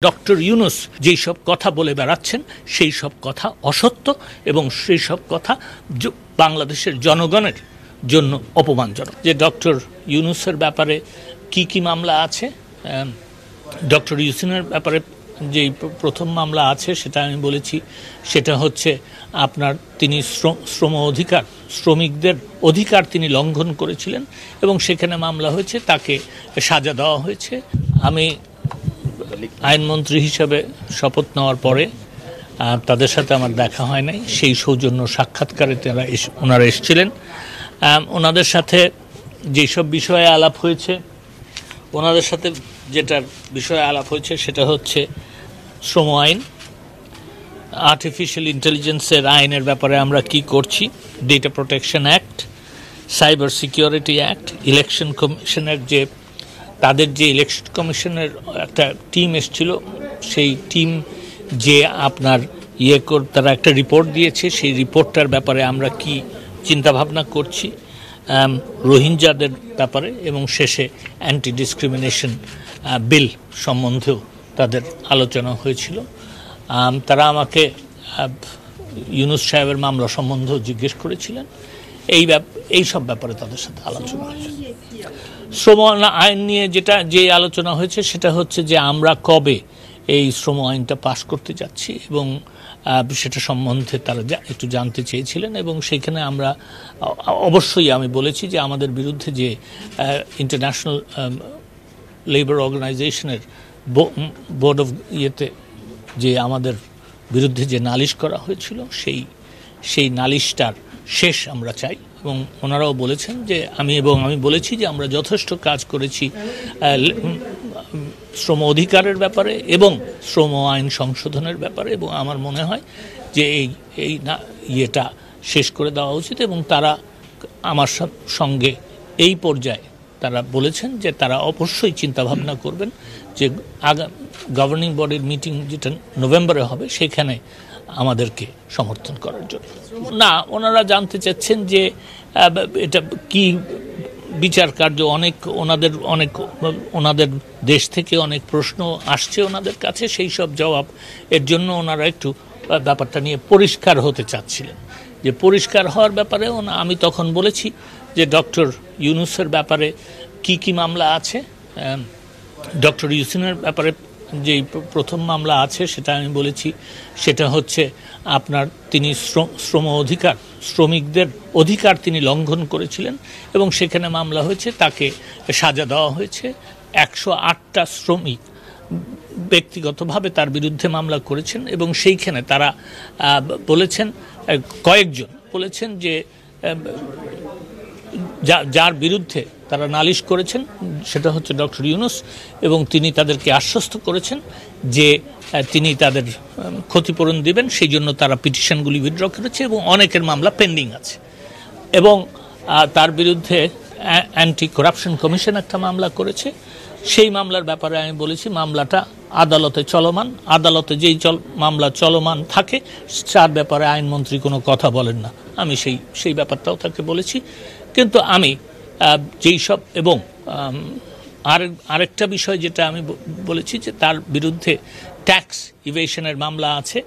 Doctor Yunus যেই সব কথা বলে বেড়াচ্ছেন সেই সব কথা অসত্য এবং সেই সব কথা বাংলাদেশের জনগণের জন্য অপমানজনক। যে ডক্টর ইউনূসের ব্যাপারে কি মামলা আছে, ডক্টর ইউনূসের ব্যাপারে যেই প্রথম মামলা আছে সেটা আমি বলেছি, সেটা হচ্ছে আপনার তিনি শ্রমিকদের অধিকার তিনি লঙ্ঘন করেছিলেন এবং সেখানে মামলা হয়েছে, তাকে সাজা দেওয়া হয়েছে। আমি আইনমন্ত্রী হিসেবে শপথ নেওয়ার পরে তাদের সাথে আমার দেখা হয় নাই, সেই সৌজন্য সাক্ষাৎকারে ওনারা এসেছিলেন। ওনাদের সাথে যেসব বিষয়ে আলাপ হয়েছে, ওনাদের সাথে যেটার বিষয়ে আলাপ হয়েছে সেটা হচ্ছে শ্রম আইন, আর্টিফিশিয়াল ইন্টেলিজেন্সের আইনের ব্যাপারে আমরা কি করছি, data protection act, cyber security act, election কমিশনের যে তাদের যে ইলেকশন কমিশনের একটা টিম এসেছিল, সেই টিম যে আপনার তারা একটা রিপোর্ট দিয়েছে, সেই রিপোর্টটার ব্যাপারে আমরা কি চিন্তাভাবনা করছি, রোহিঙ্গাদের ব্যাপারে, এবং শেষে অ্যান্টি ডিসক্রিমিনেশন বিল সম্বন্ধেও তাদের আলোচনা হয়েছিল। তারা আমাকে ইউনূস সাহেবের মামলা সম্বন্ধেও জিজ্ঞেস করেছিলেন। এই সব ব্যাপারে তাদের সাথে আলোচনা হয়েছে। শ্রম আইন নিয়ে যে আলোচনা হয়েছে সেটা হচ্ছে যে আমরা কবে এই শ্রম আইনটা পাশ করতে যাচ্ছি এবং সেটা সম্বন্ধে তারা একটু জানতে চেয়েছিলেন। এবং সেইখানে আমরা অবশ্যই আমি বলেছি যে আমাদের বিরুদ্ধে যে ইন্টারন্যাশনাল লেবার অর্গানাইজেশনের বোর্ড অফ যে আমাদের বিরুদ্ধে যে নালিশ করা হয়েছিল, সেই নালিশটার শেষ আমরা চাই। এবং ওনারাও বলেছেন যে আমি বলেছি যে আমরা যথেষ্ট কাজ করেছি শ্রম অধিকারের ব্যাপারে এবং শ্রম আইন সংশোধনের ব্যাপারে, এবং আমার মনে হয় যে ইয়েটা শেষ করে দেওয়া উচিত। এবং তারা আমার সঙ্গে এই পর্যায়ে তারা বলেছেন যে তারা অবশ্যই চিন্তাভাবনা করবেন যে গভর্নিং বডির মিটিং যেটা নভেম্বরে হবে সেখানে আমাদেরকে সমর্থন করার জন্য। না, ওনারা জানতে চাচ্ছেন যে এটা কি বিচার কার্য, ওনাদের দেশ থেকে অনেক প্রশ্ন আসছে ওনাদের কাছে, সেই সব জবাব এর জন্য ওনারা একটু ব্যাপারটা নিয়ে পরিষ্কার হতে চাচ্ছিলেন। যে পরিষ্কার হওয়ার ব্যাপারে আমি তখন বলেছি যে ডক্টর ইউনূসের ব্যাপারে কি মামলা আছে, ডক্টর ইউনূসের ব্যাপারে যেই প্রথম মামলা আছে সেটা আমি বলেছি, সেটা হচ্ছে আপনার তিনি শ্রমিকদের অধিকার তিনি লঙ্ঘন করেছিলেন এবং সেখানে মামলা হয়েছে, তাকে সাজা দেওয়া হয়েছে। 108টা শ্রমিক ব্যক্তিগতভাবে তার বিরুদ্ধে মামলা করেছেন এবং সেইখানে তারা বলেছেন, কয়েকজন বলেছেন যে যার বিরুদ্ধে তারা নালিশ করেছেন সেটা হচ্ছে ডক্টর ইউনূস, এবং তিনি তাদেরকে আশ্বস্ত করেছেন যে তিনি তাদের ক্ষতিপূরণ দিবেন, সেই জন্য তারা পিটিশনগুলি উইথড্র করেছে এবং অনেকের মামলা পেন্ডিং আছে। এবং তার বিরুদ্ধে অ্যান্টি করাপশন কমিশন একটা মামলা করেছে, সেই মামলার ব্যাপারে আমি বলেছি মামলাটা আদালতে চলমান, আদালতে যেই মামলা চলমান থাকে তার ব্যাপারে আইনমন্ত্রী কোনো কথা বলেন না। আমি সেই ব্যাপারটাও তাকে বলেছি। কিন্তু আমি যেই সব, এবং আরেকটা বিষয় যেটা আমি বলেছি যে তার বিরুদ্ধে ট্যাক্স ইভেশনের মামলা আছে,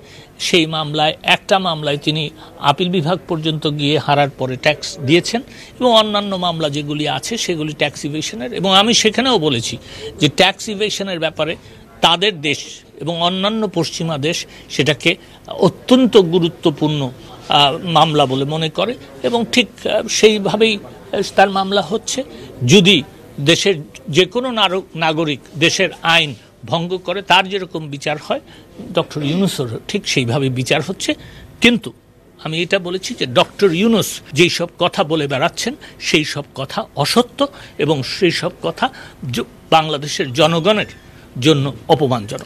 সেই মামলায় একটা মামলায় তিনি আপিল বিভাগ পর্যন্ত গিয়ে হারার পরে ট্যাক্স দিয়েছেন, এবং অন্যান্য মামলা যেগুলি আছে সেগুলি ট্যাক্স ইভেশনের। এবং আমি সেখানেও বলেছি যে ট্যাক্স ইভেশনের ব্যাপারে তাদের দেশ এবং অন্যান্য পশ্চিমা দেশ সেটাকে অত্যন্ত গুরুত্বপূর্ণ মামলা বলে মনে করে, এবং ঠিক সেইভাবেই তার মামলা হচ্ছে। যদি দেশের যে কোনো নাগরিক দেশের আইন ভঙ্গ করে তার যেরকম বিচার হয়, ডক্টর ইউনূসের ঠিক সেইভাবে বিচার হচ্ছে। কিন্তু আমি এটা বলেছি যে ডক্টর ইউনূস যেই সব কথা বলে বেড়াচ্ছেন সেই সব কথা অসত্য এবং সেই সব কথা বাংলাদেশের জনগণের জন্য অপমানজনক।